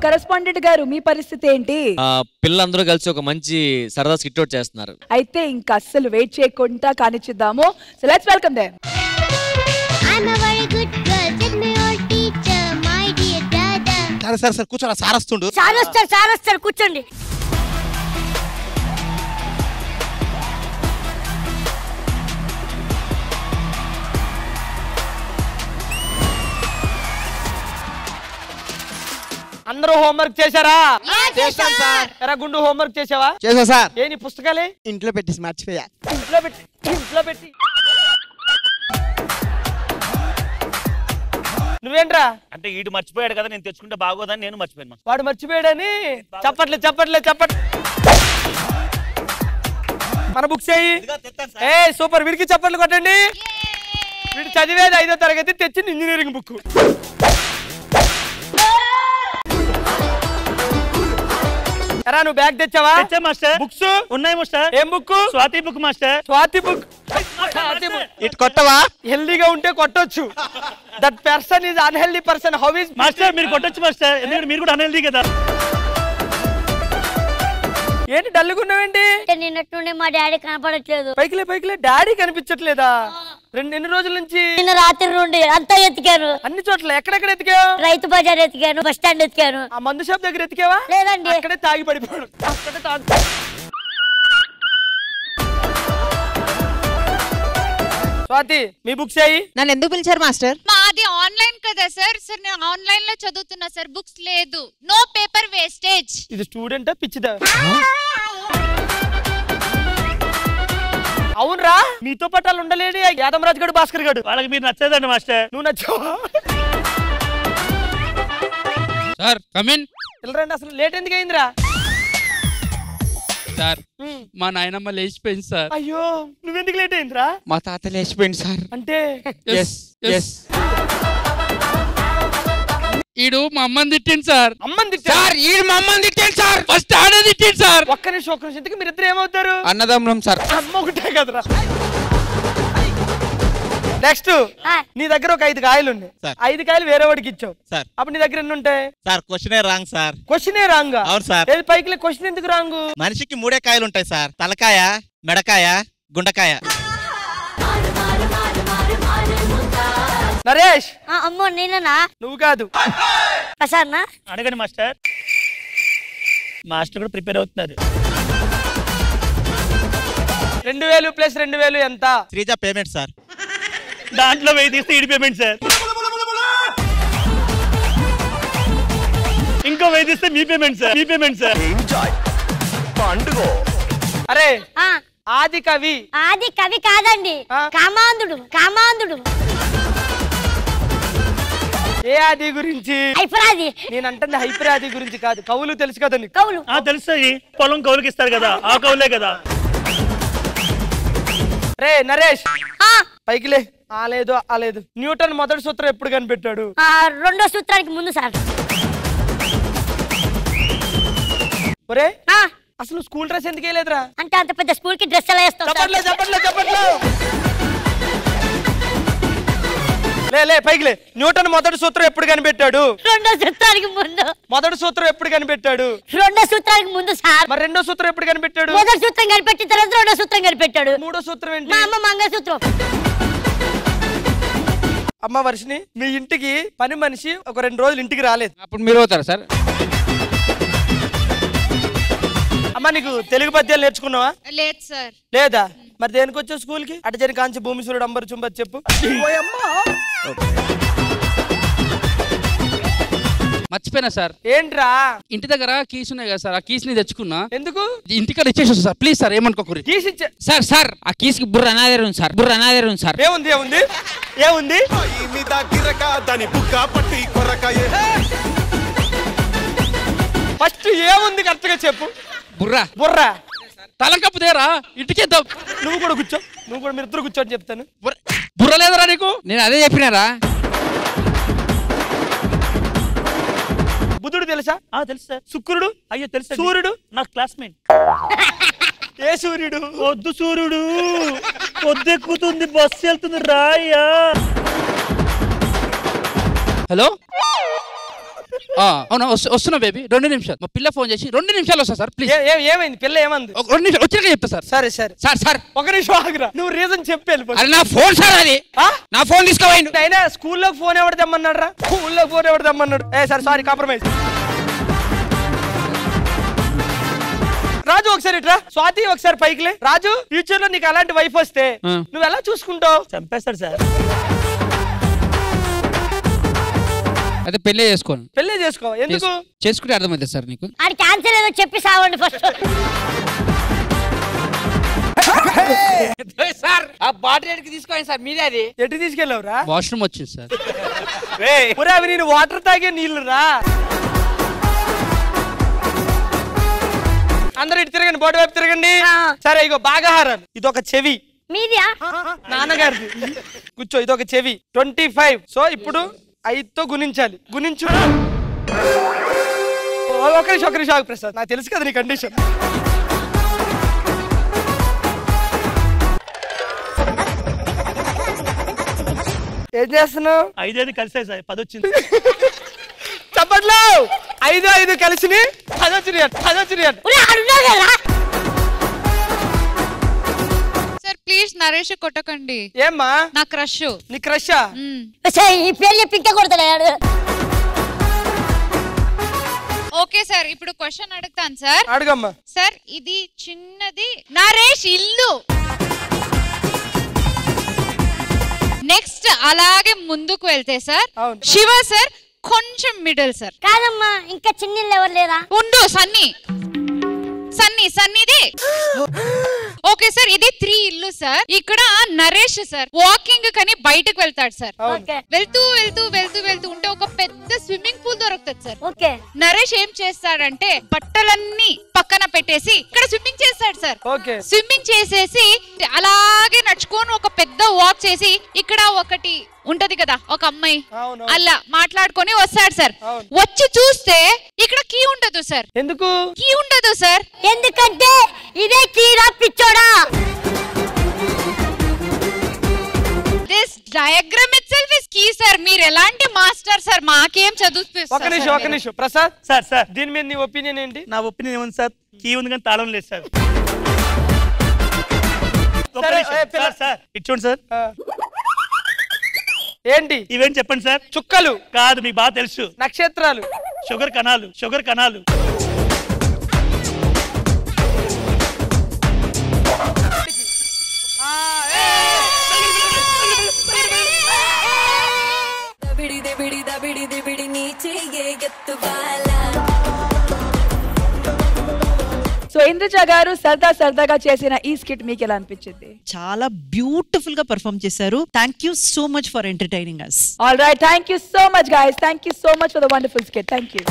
Correspondent గారు మీ పరిస్థితి ఏంటి? పిల్లలందరూ కలిసి ఒక మంచి సరదా స్కిట్ అవుట్ చేస్తున్నారు. అయితే ఇంకా అస్సలు వెయిట్ చేయకుండా కానిచ్చిద్దాము. So let's welcome them. I'm a very good girl, tell me your teacher, my dear brother. సరే కూర్చోరా, సార్ వస్తుండు. సార్ వస్తారు కూర్చోండి. అందరూ హోంవర్క్ చేశారా? చేశాం సార్. ఎరా గుండు హోంవర్క్ చేసావా? చేసా సార్. ఏ నీ పుస్తకాలే? ఇంట్లో పెట్టి మర్చిపోయా. ఇంట్లో పెట్టి నువ్వేంట్రా? అంటే ఈడు మర్చిపోయాడు కదా, నేను తెచ్చుకుంటే బాగోదని నేను మర్చిపోయాను. వాడు మర్చిపోయాడని చెప్పట్లే. మన బుక్స్ అయ్యి ఏ సూపర్. వీడికి చప్పట్లు కొట్టండి. వీడు చదివేది 5వ తరగతి, తెచ్చింది ఇంజనీరింగ్ బుక్. ఎరా నువ్వు బ్యాగ్ తెచ్చావా? మాస్టర్. బుక్స్ ఉన్నాయి మాస్టర్. ఏం book? Swathi book master. Swathi book. ఇటు కొట్టవా? హెల్దీగా ఉంటే కొట్టొచ్చు. That person is unhealthy person. How is master మీరు కొట్టొచ్చు మాస్టర్, ఎందుకంటే మీరు కూడా అన్హెల్దీ కదా. ఏంటి డల్లుగున్నావేంటి? నిన్నట్టుండి మా డాడీ కనపడట్లేదు. పైకిలే డాడీ కనిపించట్లేదా? ఎన్ని రోజుల నుంచి? నిన్న రాత్రి నుండి అంతా ఎతికాను. అన్ని చోట్ల ఎక్కడెక్కడ ఎతికావు? Rythu Bazar ఎతికాను, bus stand ఎతికాను. ఆ మందు షాప్ దగ్గర ఎతికావా? లేదండి. అక్కడే తాగి పడిపోయాడు. స్వాతి మీ బుక్స్ అయ్యి. నన్ను ఎందుకు పిలిచారు మాస్టర్? మాది ఆన్లైన్ కదా సార్. నేను ఆన్లైన్ లో చదువుతున్నా సార్. బుక్స్ లేదు. No paper wastage. ఇది స్టూడెంటా పిచ్చిదా? అవునరా, మీతో పట్టాలు ఉండలేడు యాదమరాజు గడు, భాస్కర్ గడు. వాళ్ళకి మీరు నచ్చదండి మాస్టర్. నువ్వు నచ్చావా? Sir come in. వెళ్ళరండి. అసలు లేట్ ఎందుకు అయిందిరా? సార్ మా నాయనమ్మ లేచిపోయింది సార్. అయ్యో నువ్వెందుకు లేట్ అయిందిరా? మా తాత లేచిపోయింది సార్. అంటే ఈడు మా అమ్మని తిట్టింది సార్. అమ్మని సార్ ఈడు మా అమ్మని తిట్టింది సార్. ఫస్ట్ ఆడే తిట్టింది సార్. ఒక్క నిమిషం ఇంతకు మీరిద్దరు ఏమవుతారు? అన్నదమ్ములం సార్. అమ్మ ఒకటే కదరా. నెక్స్ట్ నీ దగ్గర ఒక 5 కాయలు ఉన్నాయి. 5 కాయలు వేరే వాడికి ఇచ్చావు సార్. అప్పుడు నీ దగ్గర ఎన్ని ఉంటాయి సార్? క్వశ్చనే రాంగ్ సార్. క్వశ్చనే రాంగ్? అవును సార్. ఏది పైకి క్వశ్చన్ ఎందుకు రాంగ్? మనిషికి 3 కాయలు ఉంటాయి సార్. తలకాయ, మెడకాయ, గుండకాయ. నరేష్. అమ్మో నేనా? నువ్వు కాదు. అడగండి మాస్టర్. మాస్టర్ కూడా ప్రిపేర్ అవుతున్నారు. 2000 ప్లస్ 2000 ఎంత? Sreeja payment sir. దాంట్లో 1000 తీస్తే ఈడి పేమెంట్ సార్. ఇంకో 1000 తీస్తే మీ పేమెంట్ సార్. మీ పేమెంట్ సార్. అరే ఆది కవి. ఆది కవి కాదండి, కామాంధుడు. ఏ ఆది గురించి? హైపరాది. నేను అంటుంది హైపరాది గురించి కాదు. కవులు తెలుసు కదా నీకు? కవులు తెలుస్తాయి. పొలం కవులకి ఇస్తారు కదా, ఆ కవులే కదా. రే నరేష్ పైకిలే. లేదు. న్యూటన్ మొదటి సూత్రం ఎప్పుడు కనిపెట్టాడు? 2వ సూత్రానికి ముందు సార్. ఒరే అసలు స్కూల్ డ్రెస్ ఎందుకు వేయలేదురా? అంటే అంత పెద్ద స్కూల్ కి డ్రెస్ ఎలా వేస్తావు? చెప్పట్లే. లే పైకిలే. న్యూటన్ మొదటి సూత్రం ఎప్పుడు కనిపెట్టాడు? 2వ సూత్రానికి ముందు. మొదటి సూత్రం ఎప్పుడు కనిపెట్టాడు? 2వ సూత్రానికి ముందు సార్. మరి 2వ సూత్రం ఎప్పుడు కనిపెట్టాడు? మొదటి సూత్రం కనిపెట్టిన తర్వాత 2వ సూత్రం కనిపెట్టాడు. 3వ సూత్రం ఏంటి? మా అమ్మ మంగళసూత్రం. అమ్మ వర్షిని, మీ ఇంటికి పని మనిషి ఒక 2 రోజులు ఇంటికి రాలేదు. అప్పుడు మీరు అవుతారా సార్? అమ్మ నీకు తెలుగు పద్యాలు నేర్చుకున్నావా? లేదు సార్. లేదా? మరి దేనికి వచ్చావు స్కూల్ కి? అటజని కాంచి భూమి సూర్యుడు అంబరు చుంబత్ చెప్పు. మర్చిపోయినా సార్. ఏంట్రా? ఇంటి దగ్గర కీస్ ఉన్నాయి కదా సార్, ఆ కీస్ ని తెచ్చుకున్నా. ఎందుకు? ఇంటికాడ ఇచ్చేసి సార్. ప్లీజ్ సార్ ఏమనుకోకూరి. కీస్ ఇచ్చే సార్ ఆ కీస్ కి బుర్ర అనాదేరు ఉంది సార్. ఏముంది? ఫస్ట్ ఏముంది కరెక్ట్ గా చెప్పు. బుర్ర తలంకప్పు దేరా ఇంటికేద్దాం. నువ్వు కూడా కూర్చో. మీరు ఇద్దరు కూర్చోని చెప్తాను. బుర్ర లేదరా నీకు? నేను అదే చెప్పినారా. బుధుడు తెలుసా? తెలుసు సార్. శుక్రుడు? అయ్యో తెలుసు. సూర్యుడు? నా క్లాస్మేట్. ఏ సూర్యుడు? వద్దు సూర్యుడు. పొద్దెక్కుతుంది, బస్సు వెళ్తుంది రాయ్యా. హలో అవునా వస్తున్నా బేబీ 2 నిమిషాలు. మా పిల్ల ఫోన్ చేసి 2 నిమిషాలు వస్తా సార్ ప్లీజ్. ఏమైంది పిల్ల ఏమంది? 2 నిమిషాలు వచ్చాక చెప్తా సార్. సరే సరే సార్ ఒక నిమిషం ఆగురా. నువ్వు రీజన్ చెప్పి వెళ్ళిపో. అరే నా ఫోన్ సార్ అది. నా ఫోన్ తీసుకోవాలి. అయినా స్కూల్లో ఫోన్ ఎవరు తెమ్మన్నాడు రా? స్కూల్లో ఫోన్ ఎవరు తెమ్మన్నాడు? సరే సారీ కాంప్రమైజ్. రాజు ఒకసారి ఇట్రా. స్వాతి ఒకసారి పైకిలే. రాజు ఫ్యూచర్ లో నీకు అలాంటి వైఫ్ వస్తే నువ్వు ఎలా చూసుకుంటావు? చంపేస్తాడు సార్. అయితే పెళ్లి చేసుకోను. పెళ్లి చేసుకో. ఎందుకు? చేసుకుంటే అర్థమైంది సార్ నీకు. ఆడి క్యాన్సర్ ఏదో చెప్పి సావండి ఫస్ట్. సార్ ఆ బాటిల్ ఎడికి తీసుకోండి సార్. మీదే అది. ఎటు తీసుకెళ్ళావురా? వాష్రూమ్ వచ్చింది సార్. అవి నేను వాటర్ తాగే నీళ్లు రా. అందరూ ఇటు తిరగండి, బోర్డు వైపు తిరగండి. సరే ఇగో భాగహారాలు. ఇదొక చెవి మీదియా? నాన్నగారిది. కూర్చో. ఇదొక చెవి 25. సో ఇప్పుడు 5తో గుణించాలి. గుణించు. ఒక నిమిషం ఆగు ప్రసాద్. నాకు తెలుసు కదా నీ కండిషన్. ఏం చేస్తున్నావు? 5 కలిసాయి సార్ 10 వచ్చింది. చెప్పట్లో 5 కలిసి 10 వచ్చినాయి. సార్ ప్లీజ్ నరేష్ కొట్టకండి. ఏమ్మా? నా క్రష్. నీ క్రషా? ఈ పేరు చెప్పి ఇంకా కొడతాడు. ఓకే సార్ ఇప్పుడు క్వశ్చన్ అడుగుతాను సార్. అడుగమ్మా. సార్ ఇది చిన్నది నరేష్ ఇల్లు. నెక్స్ట్ అలాగే ముందుకు వెళ్తే సార్ శివ సార్ కొంచెం మిడిల్ సార్. కాదమ్మా ఇంకా చిన్న ఎవరు లేరా? ఉండు సన్నీది. ఓకే సార్ ఇది 3 ఇల్లు సార్. ఇక్కడ నరేష్ సార్ వాకింగ్ కని బయటకు వెళ్తాడు సార్. వెళ్తూ ఉంటే ఒక పెద్ద స్విమ్మింగ్ పూల్ దొరుకుతుంది సార్. ఓకే. నరేష్ ఏం చేస్తాడంటే బట్టలన్నీ పక్కన పెట్టేసి ఇక్కడ స్విమ్మింగ్ చేస్తాడు సార్. ఓకే. స్విమ్మింగ్ చేసేసి అలాగే నడుచుకొని ఒక పెద్ద వాక్ చేసి ఇక్కడ ఒకటి ఉంటది కదా ఒక అమ్మాయి అలా మాట్లాడుకొని వస్తాడు సార్. వచ్చి చూస్తే ఇక్కడ కీ ఉండదు సార్. ఎందుకు కీ ఉండదు సార్? ఎందుకంటే ఇదే కీరా పిచ్చోడా. This diagram itself is key sir. మీరు ఎలాంటి మాస్టర్ సార్? మాకేం చదువుతుంది. ఒక నిమిషం ప్రసాద్. సార్ దీని మీద నీ ఒపీనియన్ ఏంటి? నా ఒపీనియన్ ఏముంది సార్? కీ ఉంది కానీ తాళం లేదు సార్. Sir ఇచ్చోండి sir. ఏంటి ఇవేం చెప్పండి సార్? చుక్కలు కాదు, మీకు బాగా తెలుసు. నక్షత్రాలు. షుగర్ కణాలు. సో ఇంద్రజ గారు సరదాగా చేసిన ఈ స్కిట్ మీకు ఎలా అనిపించింది? చాలా బ్యూటిఫుల్ గా పర్ఫామ్ చేశారు. Thank you so much for entertaining us. All right, thank you so much guys. Thank you so much for the wonderful skit. Thank you.